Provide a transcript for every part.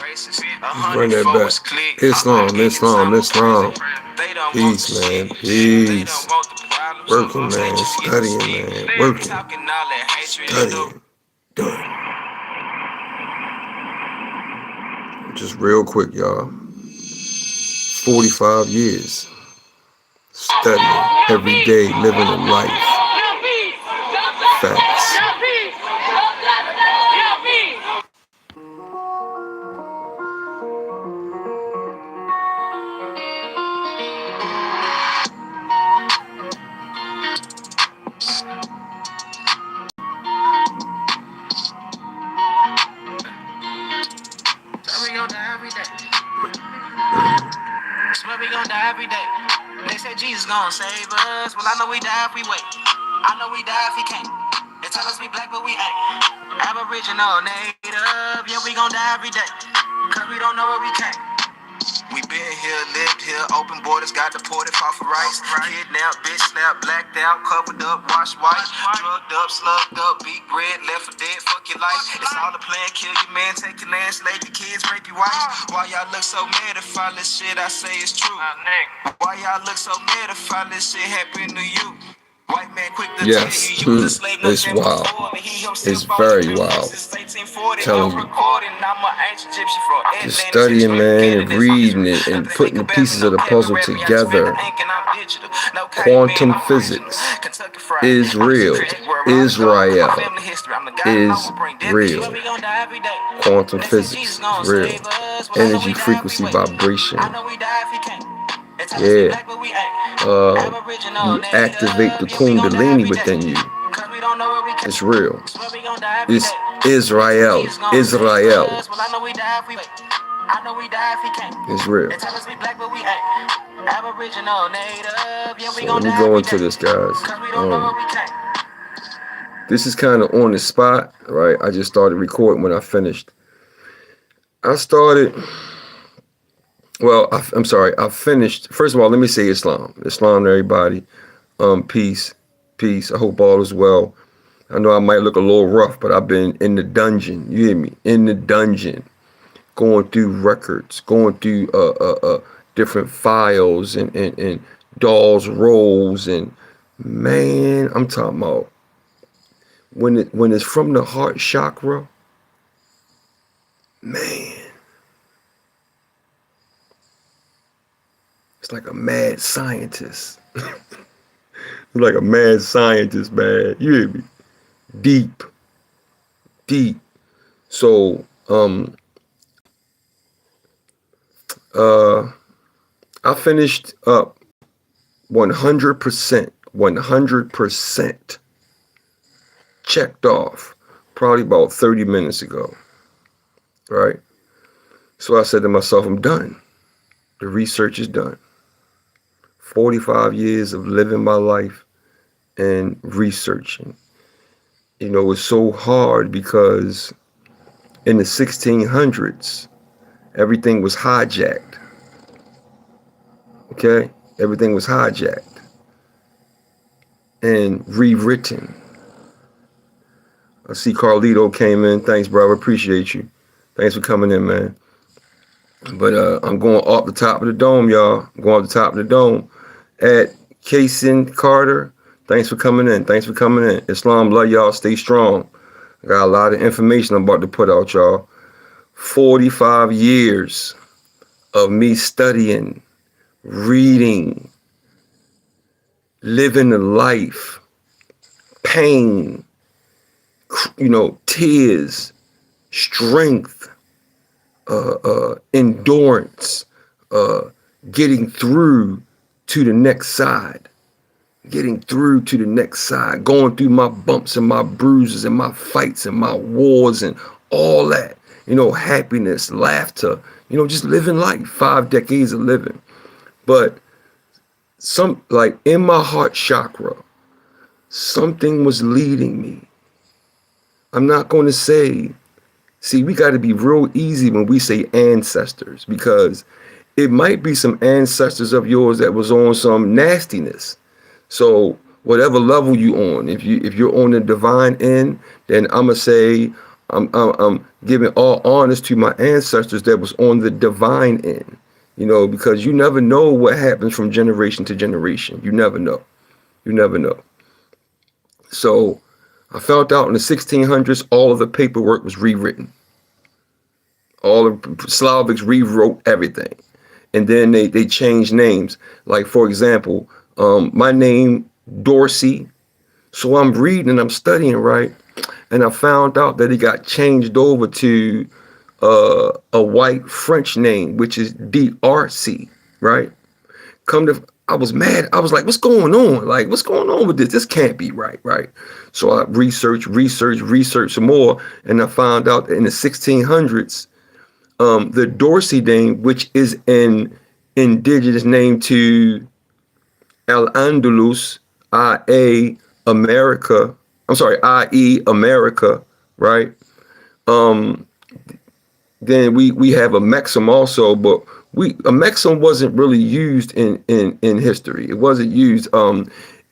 Run that back. Islam, Islam, Islam. Peace, man. Peace. Working, man. Studying, man. Working. Studying. Done. Just real quick, y'all. 45 years. Studying every day, living a life. Facts. Every day. They say Jesus gonna save us. Well, I know we die if we wait. I know we die if he can't. They tell us we black, but we ain't. Aboriginal, native, yeah, we gon' die every day. Cause we don't know where we came. We been here, lived here, open borders, got deported, fought for rights. Kidnapped, bitch slapped, blacked out, covered up, washed white. Drugged up, slugged up, beat bread, left for dead, fuck your life. It's all a plan, kill your man, take your land, slave your kids, rape your wife. Why y'all look so mad if all this shit I say is true? Why y'all look so mad if all this shit happened to you? Yes, it's wild. It's very wild. Telling you. Just studying, man, and reading it and putting the pieces of the puzzle together. Quantum physics is real. Israel is real. Quantum physics is real. Energy, frequency, vibration. Yeah. You activate the Kundalini within you. It's real. It's Israel. Israel. It's real. So let me go into this, guys. This is kind of on the spot, right? I just started recording when I finished. I finished. First of all, let me say Islam. Islam, everybody. Peace. Peace. I hope all is well. I know I might look a little rough, but I've been in the dungeon. You hear me? In the dungeon. Going through records. Going through different files and dolls rolls. And man, I'm talking about when it's from the heart chakra, man. It's like a mad scientist. Like a mad scientist, man. You hear me? Deep. So, I finished up 100% checked off probably about 30 minutes ago, right? So I said to myself, I'm done. The research is done. 45 years of living my life and researching. You know, it's so hard because in the 1600s, everything was hijacked. Okay? Everything was hijacked and rewritten. I see Carlito came in. Thanks, brother. Appreciate you. Thanks for coming in, man. But I'm going off the top of the dome, y'all. I'm going off the top of the dome. At Kaysen Carter, thanks for coming in. Islam, love y'all. Stay strong. I got a lot of information I'm about to put out, y'all. 45 years of me studying, reading, living a life, pain, tears, strength, endurance, getting through to the next side, going through my bumps and my bruises and my fights and my wars and all that, happiness, laughter, just living life, 5 decades of living. But in my heart chakra, something was leading me. I'm not going to say, we got to be real easy when we say ancestors, because it might be some ancestors of yours that was on some nastiness. So whatever level you on, if you're on the divine end, then I'm gonna say I'm giving all honors to my ancestors that was on the divine end, because you never know what happens from generation to generation. You never know. You never know. So I found out in the 1600s, all of the paperwork was rewritten. All the Slavics rewrote everything. And then they changed names. Like, for example, my name, Dorsey. So I'm reading and I'm studying, right? And I found out that it got changed over to a white French name, which is DRC, right? I was mad. I was like, what's going on? Like, what's going on with this? This can't be right, right? So I researched some more, and I found out that in the 1600s, the Dorsey name, which is an indigenous name to Al-Andalus, i.e. America, right? Then we have a Mexim also, but a Mexim wasn't really used in history. It wasn't used.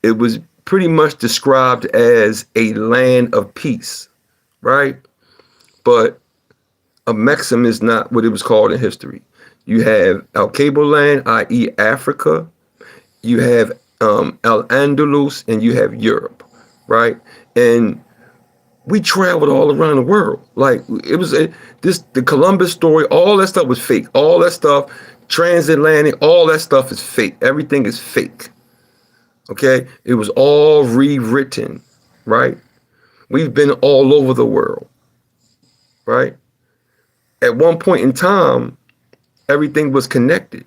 It was pretty much described as a land of peace, right? But a Mexim is not what it was called in history. You have Al-Cabo land, i.e. Africa. You have Al-Andalus, and you have Europe, right? And we traveled all around the world. Like, it was the Columbus story, all that stuff was fake. All that stuff, transatlantic, all that stuff is fake. Everything is fake. Okay? It was all rewritten, right? We've been all over the world, right? At one point in time, everything was connected.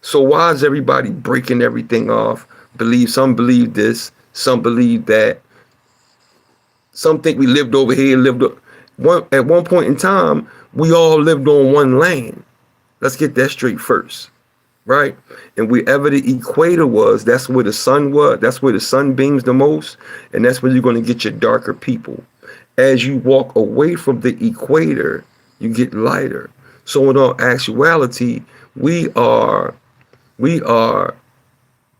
So why is everybody breaking everything off? Some believe this, some believe that. Some think we lived over here, at one point in time, we all lived on one land. Let's get that straight first, right? And wherever the equator was, that's where the sun was. That's where the sun beams the most, and that's where you're going to get your darker people. As you walk away from the equator, you get lighter. So in all actuality, we are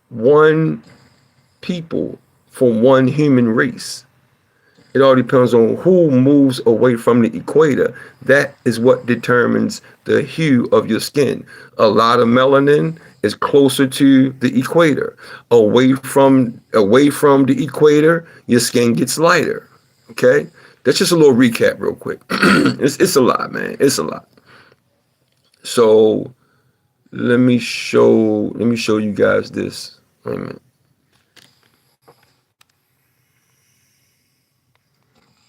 one people from one human race. It all depends on who moves away from the equator. That is what determines the hue of your skin. A lot of melanin is closer to the equator. Away from the equator, your skin gets lighter. Okay? That's just a little recap real quick. It's a lot, man. It's a lot. So let me show you guys this. Wait a minute.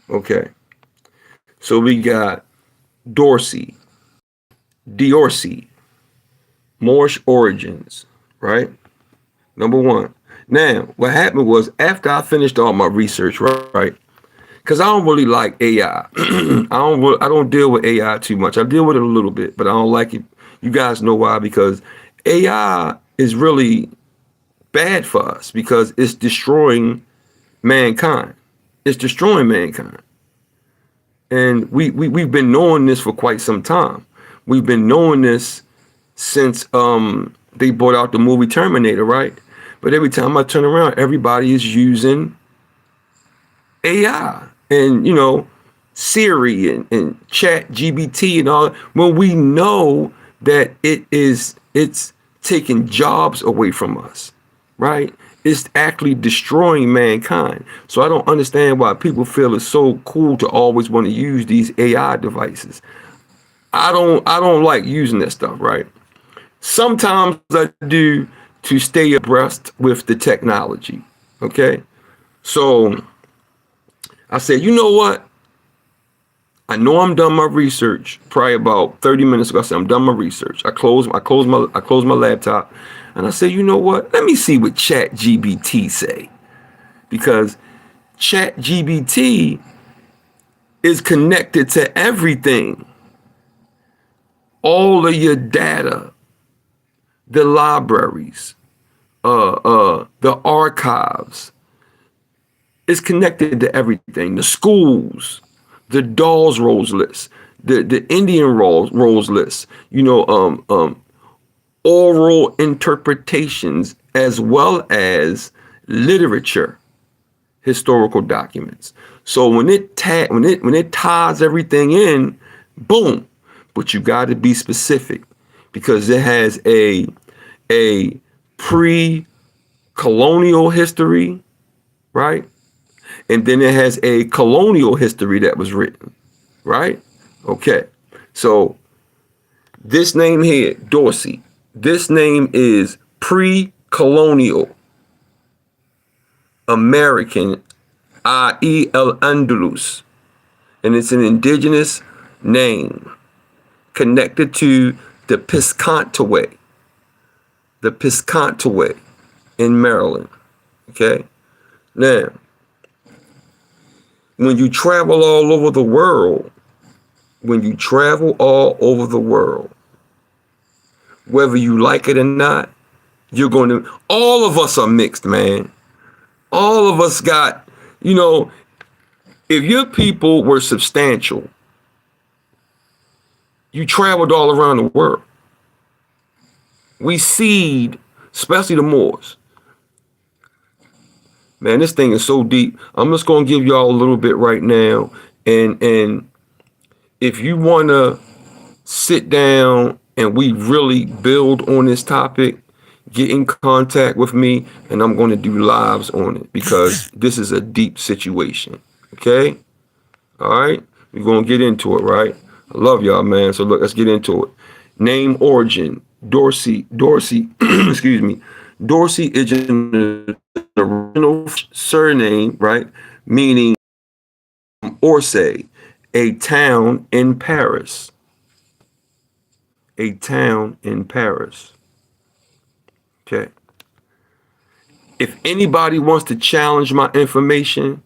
Okay. So we got Dorsey-D'Orsey, Moorish origins, right? Number one. Now, what happened was after I finished all my research, right? Because I don't really like AI. I don't deal with AI too much. I deal with it a little bit, but I don't like it. You guys know why? Because AI is really bad for us because it's destroying mankind. It's destroying mankind. And we've been knowing this for quite some time. We've been knowing this since they brought out the movie Terminator, right? But every time I turn around, everybody is using AI and, Siri and Chat GBT and all. When we know that it's taking jobs away from us, right? It's actually destroying mankind. So I don't understand why people feel it's so cool to always want to use these AI devices. I don't like using that stuff, right? Sometimes I do to stay abreast with the technology. Okay. So I said, you know what? I know I'm done my research. Probably about 30 minutes ago, I said I'm done my research. I closed my laptop, and I said, you know what? Let me see what Chat GBT say, because Chat GBT is connected to everything, all of your data, the libraries, the archives. It's connected to everything. The schools, the dolls rolls list, the Indian rolls list, oral interpretations, as well as literature, historical documents. So when it ties everything in, boom. But you got to be specific because it has a pre-colonial history, right? And then it has a colonial history that was written, right? Okay. So this name here, Dorsey, this name is pre-colonial American, i.e. Al-Andalus, and it's an indigenous name connected to the Piscataway in Maryland. Okay. Now, when you travel all over the world, whether you like it or not, you're going to, all of us are mixed, man. All of us got, if your people were substantial, you traveled all around the world. We seed, especially the Moors. Man, this thing is so deep. I'm just going to give y'all a little bit right now. And if you want to sit down and we really build on this topic, get in contact with me and I'm going to do lives on it because this is a deep situation. Okay? All right? We're going to get into it, right? I love y'all, man. So look, let's get into it. Name origin, Dorsey, excuse me. Dorsey is an original surname, right? Meaning Orsay, a town in Paris. A town in Paris. Okay. If anybody wants to challenge my information,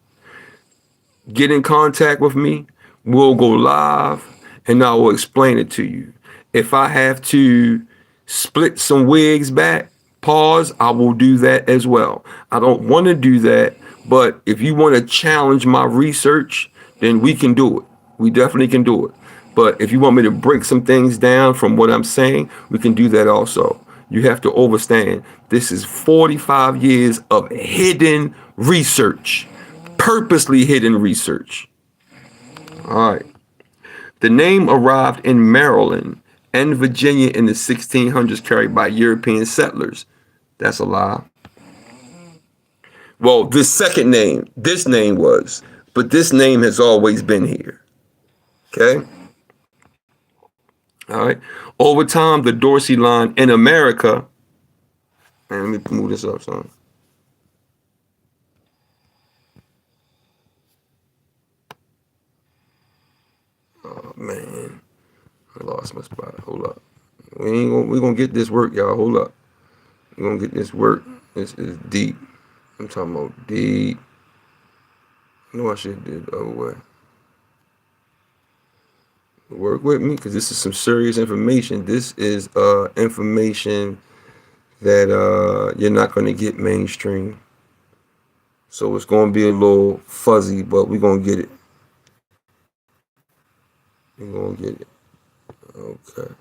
get in contact with me. We'll go live and I will explain it to you. If I have to split some wigs back, pause, I will do that as well. I don't want to do that, but if you want to challenge my research, then we can do it. We definitely can do it. But if you want me to break some things down from what I'm saying, we can do that also. You have to understand, this is 45 years of hidden research, purposely hidden research. All right. The name arrived in Maryland and Virginia in the 1600s, carried by European settlers. That's a lie. Well, this name was, but this name has always been here. Okay? All right. Over time, the Dorsey line in America, man, let me move this up, son. Oh, man. I lost my spot. Hold up. We're gonna get this work, y'all. Hold up. We're gonna get this work. This is deep. I'm talking about deep. I know I should have did the other way. Work with me because this is some serious information. This is information that you're not going to get mainstream. So it's going to be a little fuzzy, but we're going to get it. We're going to get it. Okay.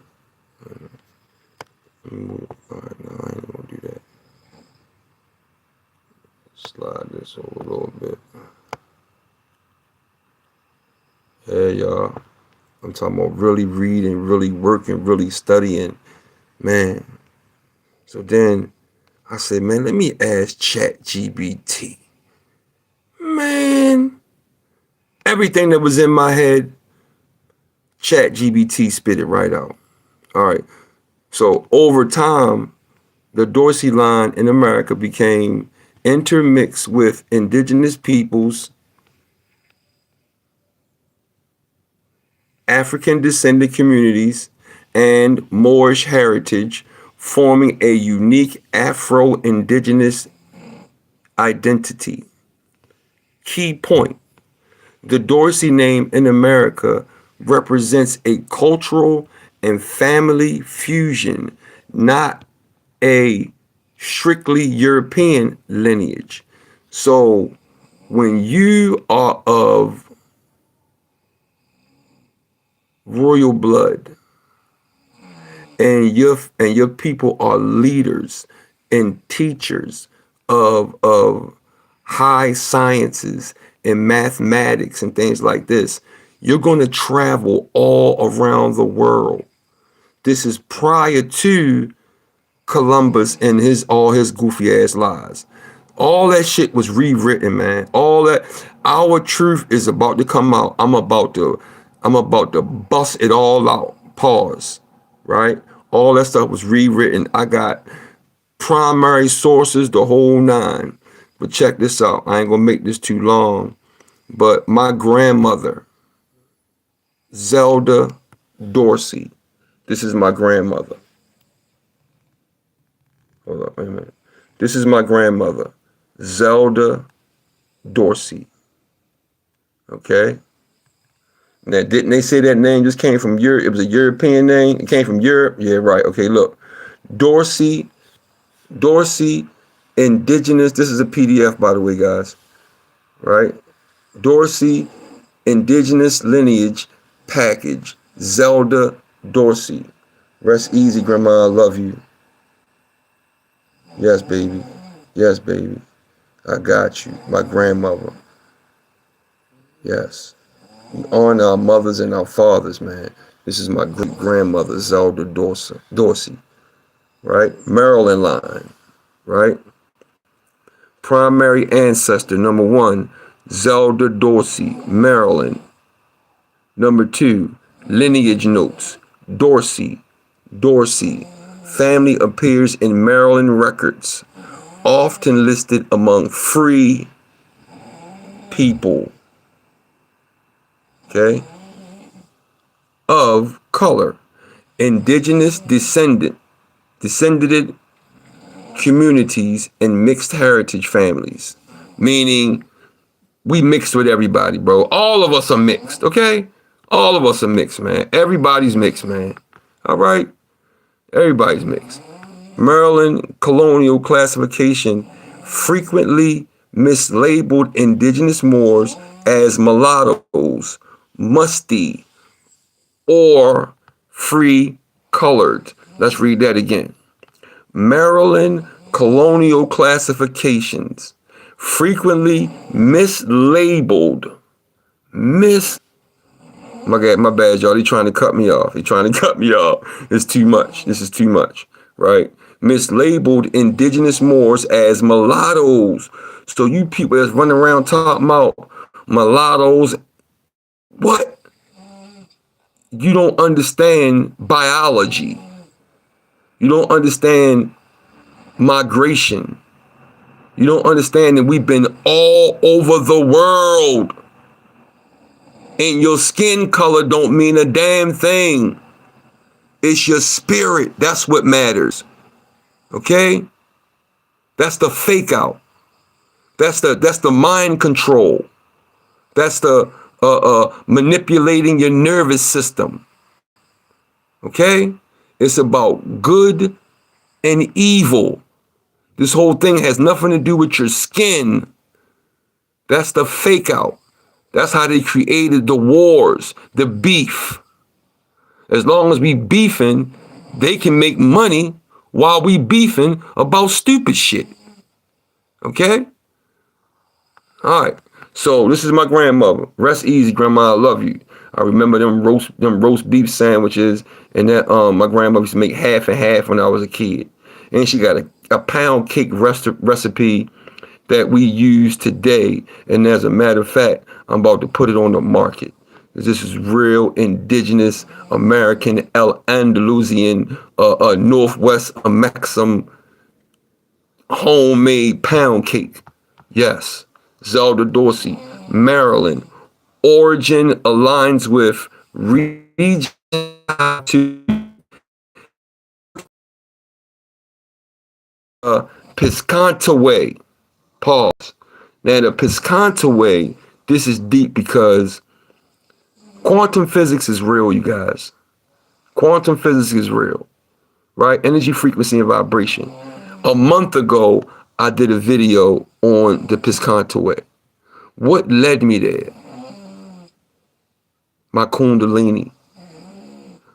All right, no, I ain't going to do that. Slide this over a little bit. Hey, y'all. I'm talking about really reading, really working, really studying. Man. So then I said, man, let me ask ChatGPT. Man. Everything that was in my head, ChatGPT spit it right out. All right. So over time, the Dorsey line in America became intermixed with indigenous peoples, African descended communities, and Moorish heritage, forming a unique Afro-Indigenous identity. Key point: the Dorsey name in America represents a cultural and family fusion, not a strictly European lineage. So when you are of royal blood and your people are leaders and teachers of high sciences and mathematics and things like this, you're going to travel all around the world. This is prior to Columbus and all his goofy ass lies. All that shit was rewritten, man. All that, our truth is about to come out. I'm about to bust it all out. Pause. Right? All that stuff was rewritten. I got primary sources, the whole nine. But check this out. I ain't gonna make this too long. But my grandmother, Zelda Dorsey. This is my grandmother. Hold up, wait a minute. This is my grandmother, Zelda Dorsey. Okay? Now, didn't they say that name just came from Europe? It was a European name. It came from Europe? Yeah, right. Okay, look. Dorsey, indigenous. This is a PDF, by the way, guys. Right? Dorsey, indigenous lineage package. Zelda Dorsey. Rest easy, Grandma. I love you. Yes, baby. Yes, baby. I got you. My grandmother. Yes. We honor our mothers and our fathers, man. This is my great grandmother, Zelda Dorsey. Right? Maryland line. Right? Primary ancestor, number 1, Zelda Dorsey, Maryland. Number 2, lineage notes, Dorsey. Family appears in Maryland records, often listed among free people. Okay? Of color, indigenous descended communities and mixed heritage families. Meaning, we mixed with everybody, bro. All of us are mixed, okay? All of us are mixed, man. Everybody's mixed, man. All right? Everybody's mixed. Maryland colonial classification frequently mislabeled indigenous Moors as mulattoes, musty, or free colored. Let's read that again. Maryland colonial classifications frequently mislabeled. My bad, y'all. He trying to cut me off. It's too much. This is too much, right? Mislabeled indigenous Moors as mulattoes. So you people that's running around talking about mulattoes, what? You don't understand biology. You don't understand migration. You don't understand that we've been all over the world. And your skin color don't mean a damn thing. It's your spirit. That's what matters. Okay? That's the fake out. That's the mind control. That's the manipulating your nervous system. Okay? It's about good and evil. This whole thing has nothing to do with your skin. That's the fake out. That's how they created the wars, the beef. As long as we beefing, they can make money while we beefing about stupid shit. Okay? All right. So this is my grandmother. Rest easy, Grandma. I love you. I remember them roast beef sandwiches, and that my grandmother used to make half and half when I was a kid. And she got a pound cake recipe that we use today. And as a matter of fact, I'm about to put it on the market. This is real indigenous American Andalusian Northwest Maxim homemade pound cake. Yes, Zelda Dorsey, Maryland. Origin aligns with region to Piscataway. Pause. Now the Piscataway, this is deep because quantum physics is real, you guys. Quantum physics is real, right? Energy, frequency, and vibration. A month ago, I did a video on the Piscataway. What led me there? My Kundalini,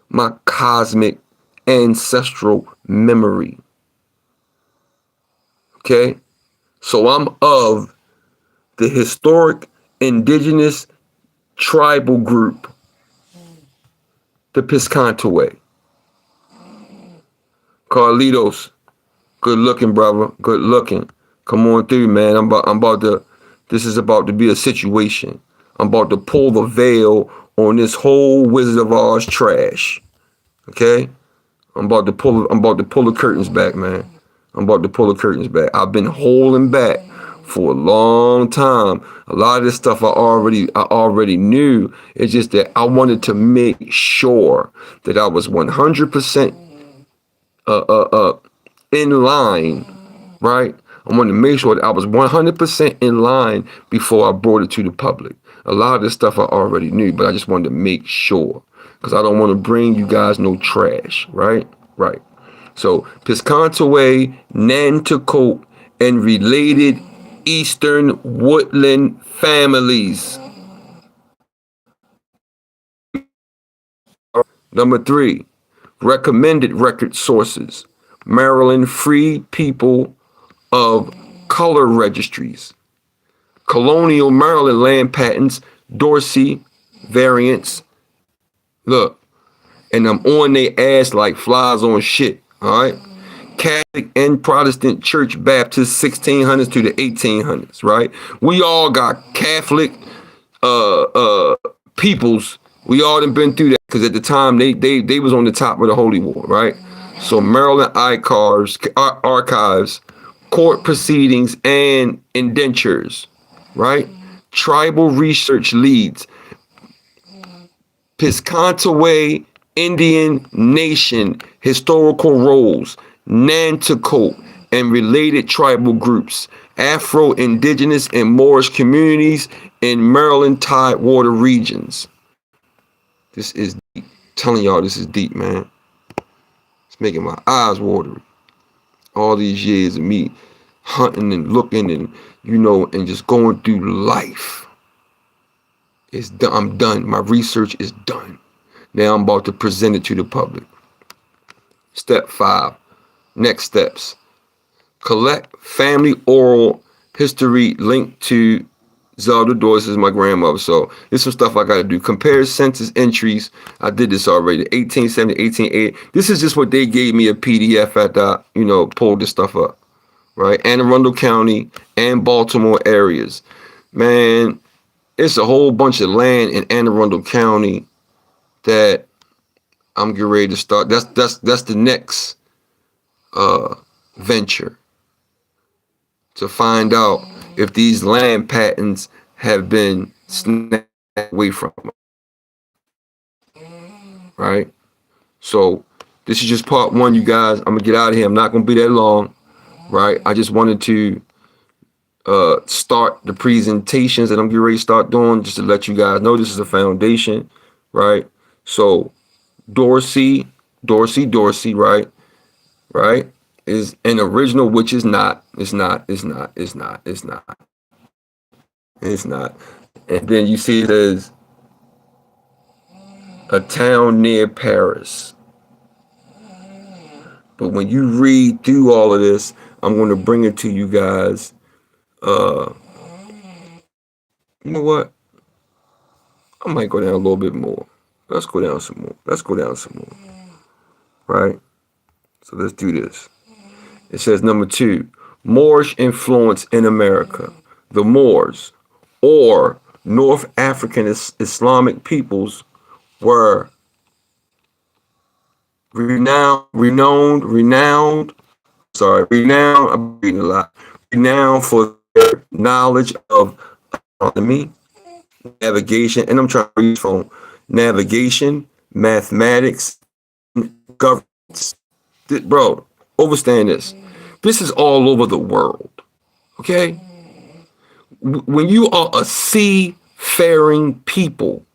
my cosmic ancestral memory. Okay? So I'm of the historic indigenous tribal group, the Piscataway. Carlitos, good looking, brother. Good looking. Come on through, man. I'm about to. This is about to be a situation. I'm about to pull the veil on this whole Wizard of Oz trash. Okay? I'm about to pull the curtains back, man. I'm about to pull the curtains back. I've been holding back for a long time. A lot of this stuff I already knew. It's just that I wanted to make sure that I was 100% in line, right? I wanted to make sure that I was 100% in line before I brought it to the public. A lot of this stuff I already knew, but I just wanted to make sure because I don't want to bring you guys no trash, right? Right. So Piscataway, Nanticoke, and related eastern woodland families. Number 3, recommended record sources. Maryland Free People of Color Registries. Colonial Maryland land patents, Dorsey variants. Look, and I'm on their ass like flies on shit, all right? Catholic and Protestant Church Baptist 1600s to the 1800s, right? We all got Catholic peoples. We all done been through that because at the time they was on the top of the Holy War, right? So Maryland archives, court proceedings, and indentures, right? Tribal research leads, Piscataway Indian Nation historical roles, Nanticoke and related tribal groups, Afro-Indigenous and Moorish communities in Maryland Tidewater regions. This is deep. I'm telling y'all, this is deep, man. It's making my eyes watery. All these years of me hunting and looking and, and just going through life. It's done. I'm done. My research is done. Now I'm about to present it to the public. Step 5. Next steps. Collect family oral history linked to Zelda Dorsey is my grandmother. So this is some stuff I got to do. Compare census entries. I did this already. 1870, 1880. This is just what they gave me a PDF after I, pulled this stuff up. Right? Anne Arundel County and Baltimore areas. Man, it's a whole bunch of land in Anne Arundel County that I'm getting ready to start. That's the next venture to find out if these land patents have been snatched away from them. Right? So this is just part 1, you guys. I'm gonna get out of here. I'm not gonna be that long. Right? I just wanted to start the presentations that I'm getting ready to start doing, just to let you guys know this is a foundation, right? So Dorsey, right? Right? Is an original, which is not. It's not. And then you see there's a town near Paris. But when you read through all of this, I'm going to bring it to you guys. You know what? I might go down a little bit more. Let's go down some more. Right? So let's do this. It says number 2, Moorish influence in America. The Moors, or North African Islamic peoples, were renowned, I'm reading a lot, renowned for their knowledge of astronomy, navigation, and I'm trying to read from navigation, mathematics, governance. Bro, understand this. This is all over the world, okay? When you are a seafaring people,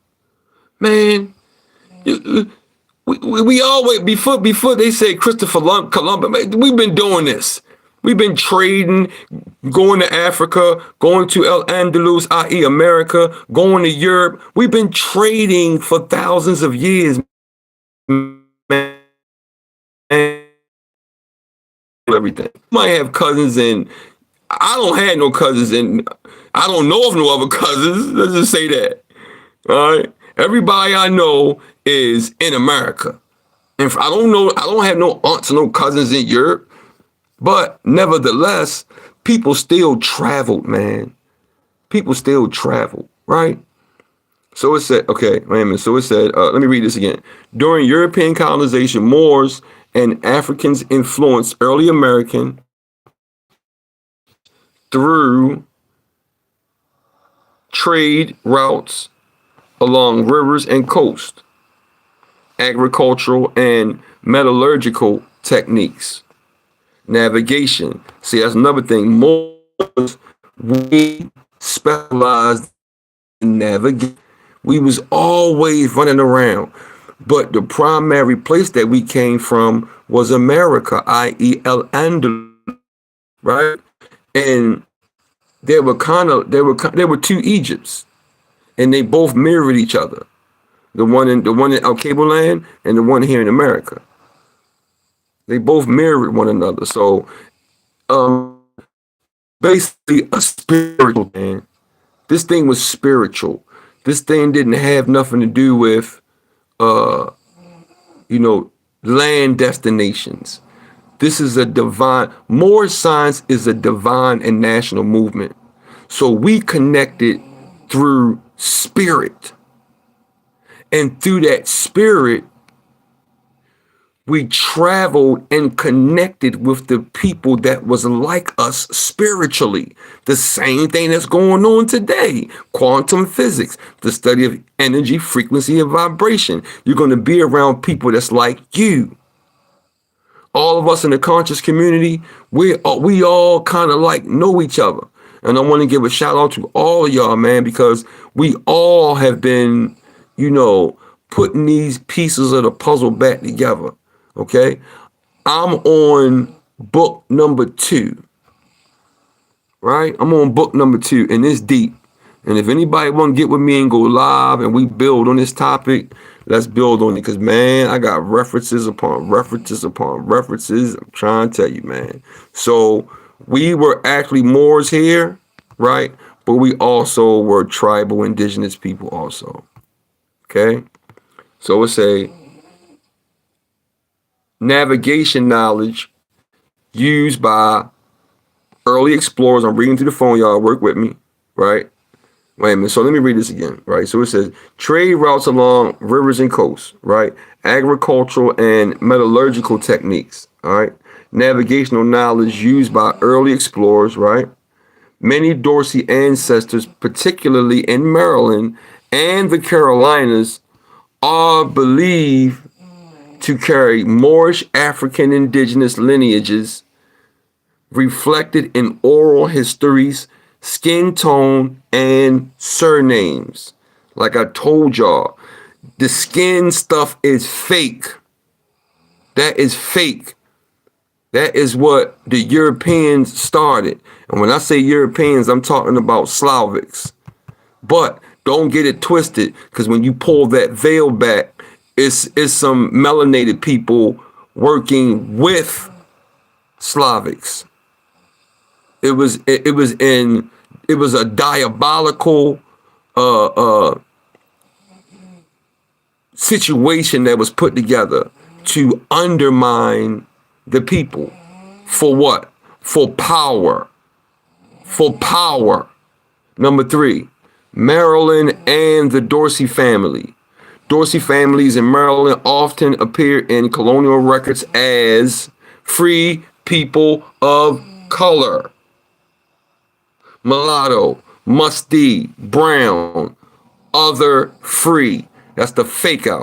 man, we always, before they say Christopher Columbus, man, we've been doing this. We've been trading, going to Africa, going to El Andalus, i.e. America, going to Europe. We've been trading for thousands of years, man. Everything. You might have cousins in, I don't have no cousins I don't know of no other cousins. Let's just say that. All right. Everybody I know is in America. And I don't know, I don't have no aunts or no cousins in Europe. But nevertheless, people still traveled, man. People still traveled, right? So it said, okay, wait a minute. So it said, let me read this again. During European colonization, Moors and Africans influenced early American through trade routes along rivers and coast, agricultural and metallurgical techniques, navigation. See, that's another thing. Moors, we specialized in navigation. We was always running around. But the primary place that we came from was America, i.e. Al-Andalus, right? And there were two Egypts, and they both mirrored each other. The one in Al Cabo land and the one here in America. They both mirrored one another. So basically a spiritual thing. This thing was spiritual. This thing didn't have nothing to do with land destinations. This is a divine, Moorish science is a divine and national movement. So we connected through spirit. And through that spirit, we traveled and connected with the people that was like us spiritually. The same thing that's going on today. Quantum physics, the study of energy, frequency, and vibration. You're going to be around people that's like you. All of us in the conscious community, we all kind of like know each other. And I want to give a shout out to all of y'all, man, because we all have been, putting these pieces of the puzzle back together. Okay. I'm on book number 2, right? I'm on book number 2, and it's deep. And if anybody want to get with me and go live and we build on this topic, let's build on it. Because, man, I got references upon references upon references. I'm trying to tell you, man. So we were actually Moors here, right? But we also were tribal indigenous people also. Okay? So it's a navigation knowledge used by early explorers. I'm reading through the phone, y'all. Work with me, right? Wait a minute. So let me read this again, right? So it says trade routes along rivers and coasts, right? Agricultural and metallurgical techniques, all right? Navigational knowledge used by early explorers, right? Many Dorsey ancestors, particularly in Maryland and the Carolinas, are believed to carry Moorish African indigenous lineages reflected in oral histories, skin tone, and surnames. Like I told y'all, the skin stuff is fake. That is fake. That is what the Europeans started. And when I say Europeans, I'm talking about Slavics. But don't get it twisted, because when you pull that veil back, it's some melanated people working with Slavics. It was a diabolical situation that was put together to undermine the people. For what? For power. For power. Number 3, Maryland and the Dorsey family. Dorsey families in Maryland often appear in colonial records as free people of color. Mulatto, musty, brown, other, free. That's the fake out.